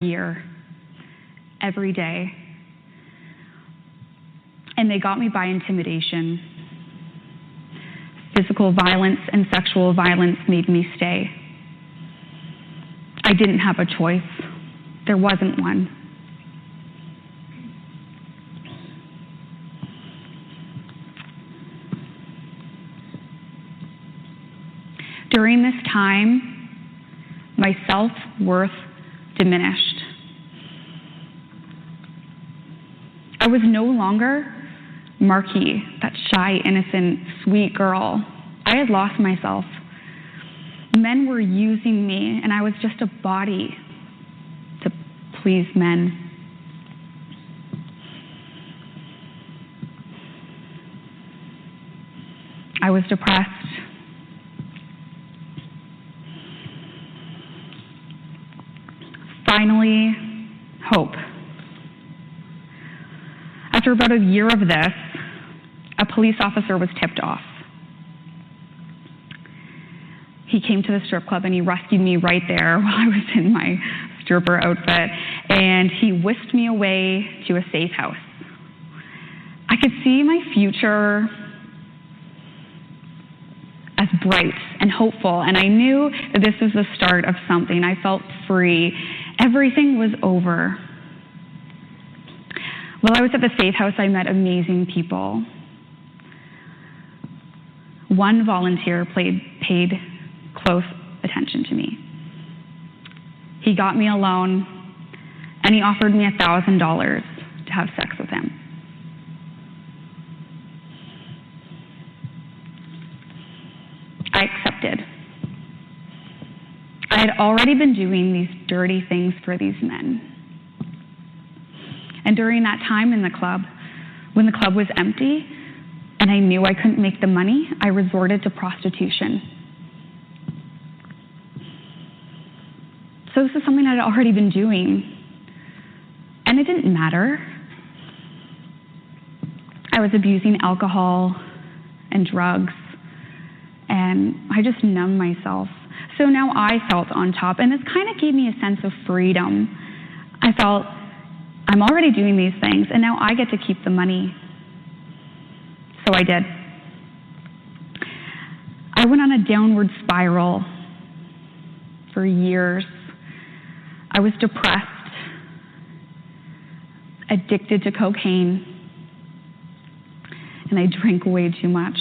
year, every day. And they got me by intimidation. Physical violence and sexual violence made me stay. I didn't have a choice. There wasn't one. During this time, my self-worth diminished. I was no longer Marquis, that shy, innocent, sweet girl. I had lost myself. Men were using me, and I was just a body to please men. I was depressed. Finally, hope. After about a year of this, a police officer was tipped off. He came to the strip club and he rescued me right there while I was in my stripper outfit, and he whisked me away to a safe house. I could see my future as bright and hopeful, and I knew that this was the start of something. I felt free. Everything was over. While I was at the safe house, I met amazing people. One volunteer paid close attention to me. He got me alone, and he offered me $1,000 to have sex with him. I accepted. I had already been doing these dirty things for these men. And during that time in the club, when the club was empty and I knew I couldn't make the money, I resorted to prostitution. So this is something I'd already been doing, and it didn't matter. I was abusing alcohol and drugs, and I just numbed myself. So now I felt on top, and this kind of gave me a sense of freedom. I felt, I'm already doing these things, and now I get to keep the money. So I did. I went on a downward spiral for years. I was depressed, addicted to cocaine, and I drank way too much.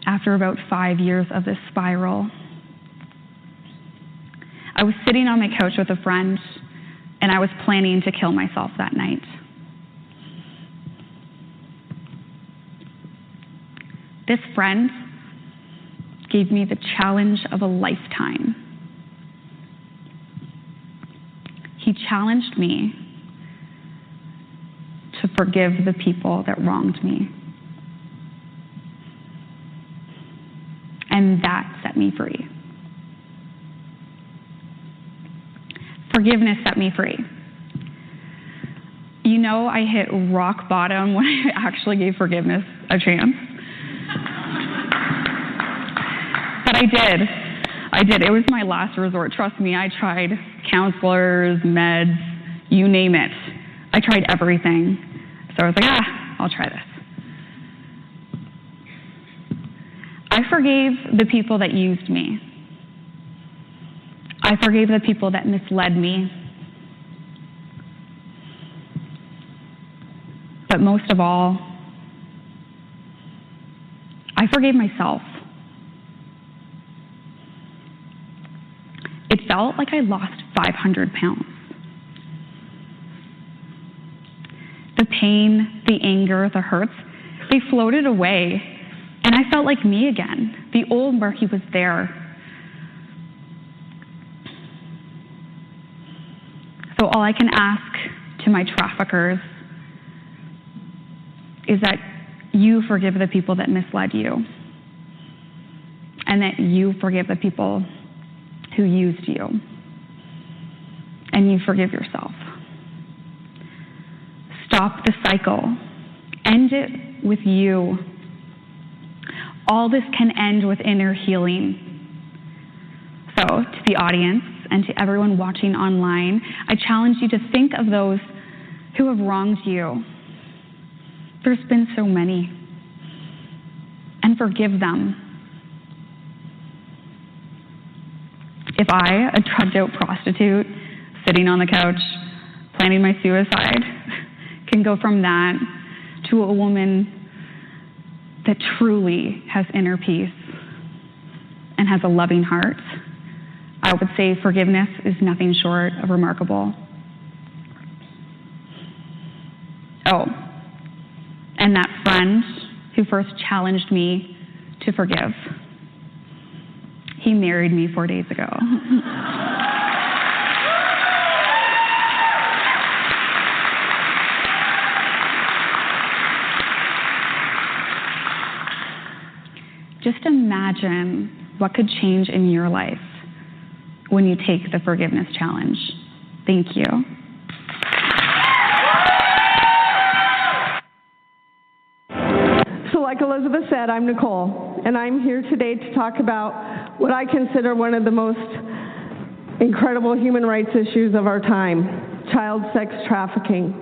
After about 5 years of this spiral, I was sitting on my couch with a friend, and I was planning to kill myself that night. This friend gave me the challenge of a lifetime. He challenged me to forgive the people that wronged me. And that set me free. Forgiveness set me free. You know, I hit rock bottom when I actually gave forgiveness a chance. But I did. It was my last resort. Trust me, I tried counselors, meds, you name it. I tried everything. So I was like, I'll try this. I forgave the people that used me. I forgave the people that misled me. But most of all, I forgave myself. It felt like I lost 500 pounds. The pain, the anger, the hurts, they floated away, and I felt like me again. The old Marquis was there. So all I can ask to my traffickers is that you forgive the people that misled you, and that you forgive the people who used you, and you forgive yourself. Stop the cycle. End it with you. All this can end with inner healing. So to the audience and to everyone watching online, I challenge you to think of those who have wronged you. There's been so many. And forgive them. If I, a drugged-out prostitute, sitting on the couch, planning my suicide, can go from that to a woman that truly has inner peace and has a loving heart, I would say forgiveness is nothing short of remarkable. Oh, and that friend who first challenged me to forgive, he married me 4 days ago. Just imagine what could change in your life when you take the forgiveness challenge. Thank you. So like Elizabeth said, I'm Nicole, and I'm here today to talk about what I consider one of the most incredible human rights issues of our time, child sex trafficking,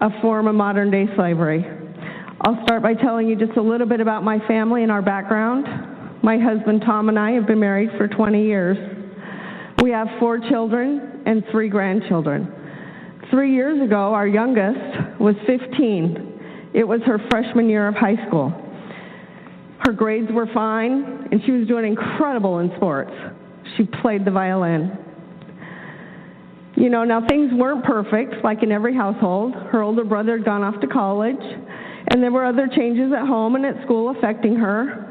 a form of modern-day slavery. I'll start by telling you just a little bit about my family and our background. My husband Tom and I have been married for 20 years. We have 4 children and 3 grandchildren. 3 years ago, our youngest was 15. It was her freshman year of high school. Her grades were fine, and she was doing incredible in sports. She played the violin. You know, now things weren't perfect, like in every household. Her older brother had gone off to college, and there were other changes at home and at school affecting her,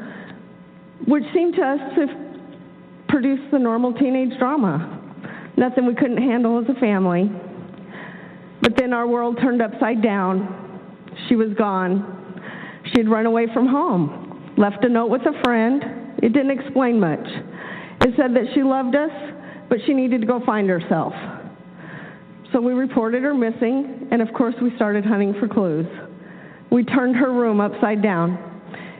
which seemed to us to produce the normal teenage drama. Nothing we couldn't handle as a family. But then our world turned upside down. She was gone. She had run away from home, left a note with a friend. It didn't explain much. It said that she loved us, but she needed to go find herself. So we reported her missing, and of course we started hunting for clues. We turned her room upside down,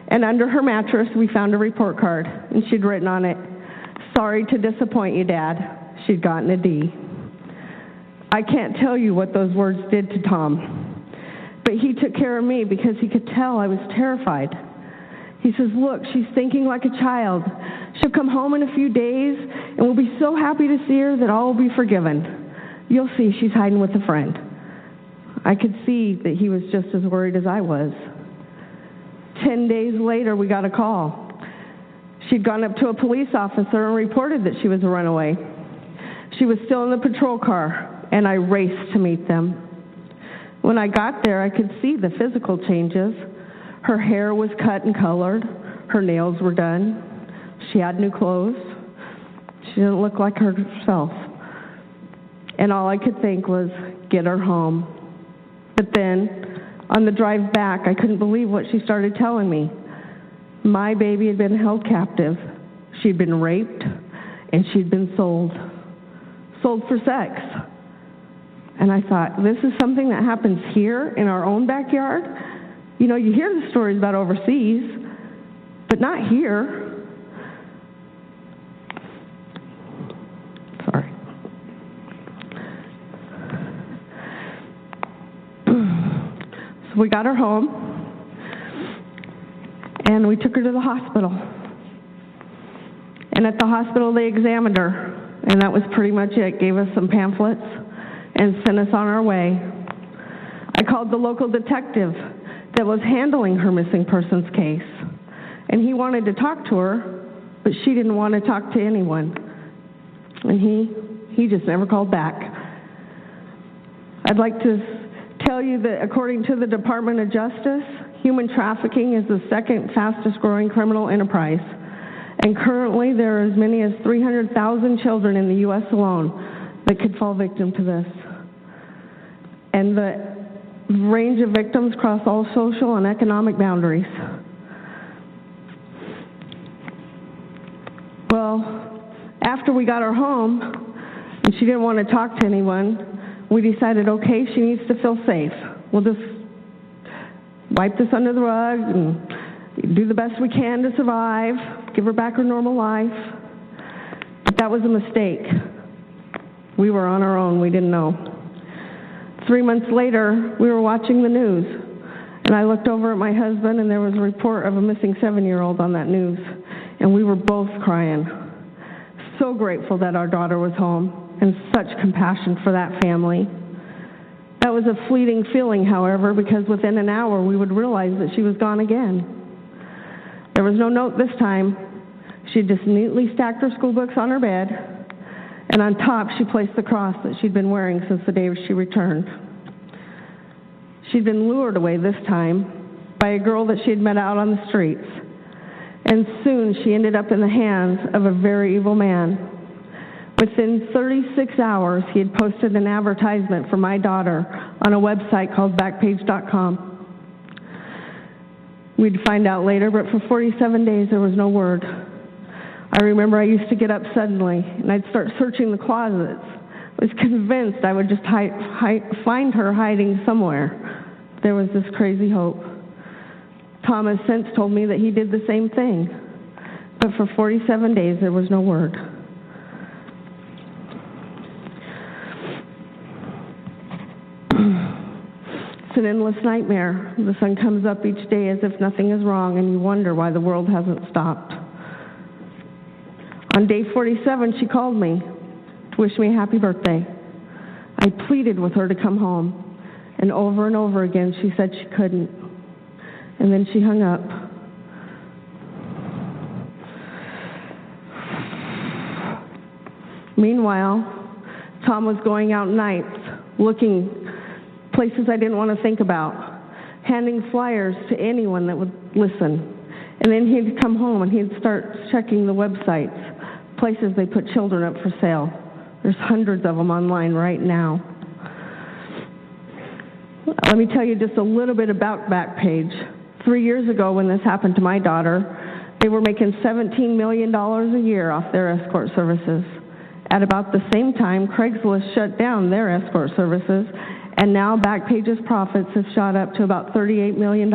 and under her mattress we found a report card, and she'd written on it, "Sorry to disappoint you, Dad." She'd gotten a D. I can't tell you what those words did to Tom, but he took care of me because he could tell I was terrified. He says, "Look, she's thinking like a child. She'll come home in a few days, and we'll be so happy to see her that all will be forgiven. You'll see she's hiding with a friend." I could see that he was just as worried as I was. 10 days later, we got a call. She'd gone up to a police officer and reported that she was a runaway. She was still in the patrol car, and I raced to meet them. When I got there, I could see the physical changes. Her hair was cut and colored. Her nails were done. She had new clothes. She didn't look like herself. And all I could think was, get her home. But then, on the drive back, I couldn't believe what she started telling me. My baby had been held captive. She'd been raped, and she'd been sold for sex. And I thought, this is something that happens here in our own backyard? You know, you hear the stories about overseas, but not here. Sorry. So we got her home, and we took her to the hospital. And at the hospital, they examined her, and that was pretty much it. Gave us some pamphlets and sent us on our way. I called the local detective that was handling her missing persons case, and he wanted to talk to her, but she didn't want to talk to anyone. And he just never called back. I'd like to tell you that according to the Department of Justice, human trafficking is the second fastest growing criminal enterprise. And currently there are as many as 300,000 children in the U.S. alone that could fall victim to this. And the range of victims cross all social and economic boundaries. Well, after we got her home, and she didn't want to talk to anyone, we decided, okay, she needs to feel safe. We'll just wipe this under the rug and do the best we can to survive, give her back her normal life. That was a mistake. We were on our own. We didn't know. 3 months later, we were watching the news, and I looked over at my husband, and there was a report of a missing 7-year-old on that news, and we were both crying. So grateful that our daughter was home, and such compassion for that family. That was a fleeting feeling, however, because within an hour we would realize that she was gone again. There was no note this time. She just neatly stacked her school books on her bed, and on top she placed the cross that she'd been wearing since the day she returned. She'd been lured away this time by a girl that she had met out on the streets, and soon she ended up in the hands of a very evil man. Within 36 hours, he had posted an advertisement for my daughter on a website called Backpage.com. We'd find out later, but for 47 days there was no word. I remember I used to get up suddenly, and I'd start searching the closets. I was convinced I would just find her hiding somewhere. There was this crazy hope. Tom has since told me that he did the same thing, but for 47 days there was no word. It's an endless nightmare. The sun comes up each day as if nothing is wrong, and you wonder why the world hasn't stopped. On day 47, she called me to wish me a happy birthday. I pleaded with her to come home, and over again she said she couldn't. And then she hung up. Meanwhile, Tom was going out nights, looking places I didn't want to think about, handing flyers to anyone that would listen. And then he'd come home and he'd start checking the websites, places they put children up for sale. There's hundreds of them online right now. Let me tell you just a little bit about Backpage. 3 years ago when this happened to my daughter, they were making $17 million a year off their escort services. At about the same time, Craigslist shut down their escort services, and now Backpage's profits have shot up to about $38 million.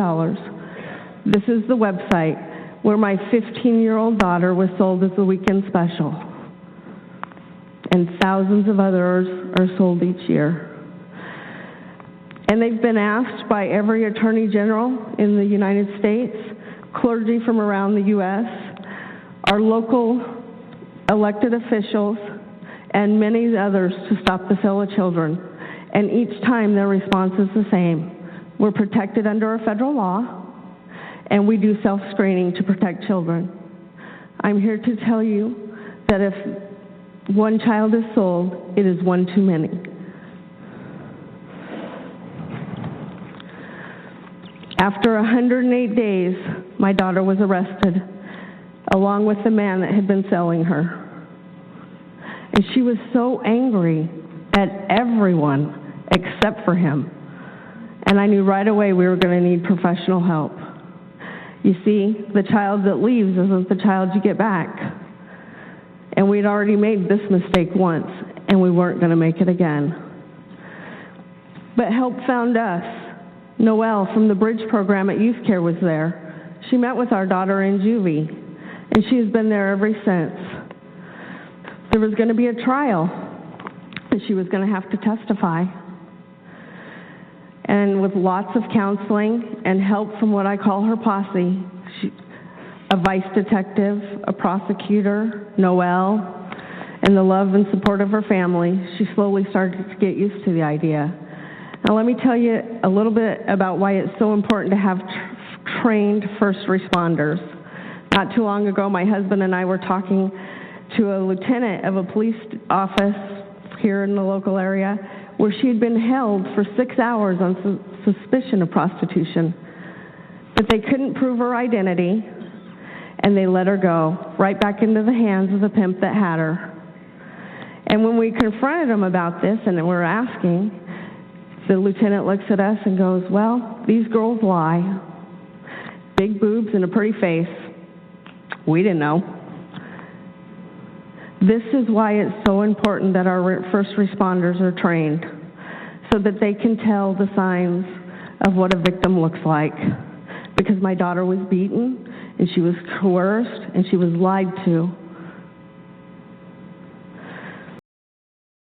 This is the website where my 15-year-old daughter was sold as the weekend special. And thousands of others are sold each year. And they've been asked by every attorney general in the United States, clergy from around the U.S., our local elected officials, and many others to stop the sale of children. And each time their response is the same. We're protected under a federal law, and we do self-screening to protect children. I'm here to tell you that if one child is sold, it is one too many. After 108 days, my daughter was arrested, along with the man that had been selling her. And she was so angry at everyone except for him. And I knew right away we were going to need professional help. You see, the child that leaves isn't the child you get back. And we'd already made this mistake once, and we weren't going to make it again. But help found us. Noelle from the Bridge program at Youth Care was there. She met with our daughter in juvie, and she has been there ever since. There was going to be a trial, and she was going to have to testify. And with lots of counseling and help from what I call her posse, a vice detective, a prosecutor, Noelle, and the love and support of her family, she slowly started to get used to the idea. Now let me tell you a little bit about why it's so important to have trained first responders. Not too long ago, my husband and I were talking to a lieutenant of a police office here in the local area where she had been held for 6 hours on suspicion of prostitution. But they couldn't prove her identity, and they let her go right back into the hands of the pimp that had her. And when we confronted him about this and we're asking, the lieutenant looks at us and goes, well, these girls lie. Big boobs and a pretty face. We didn't know. This is why it's so important that our first responders are trained so that they can tell the signs of what a victim looks like. Because my daughter was beaten, and she was coerced, and she was lied to.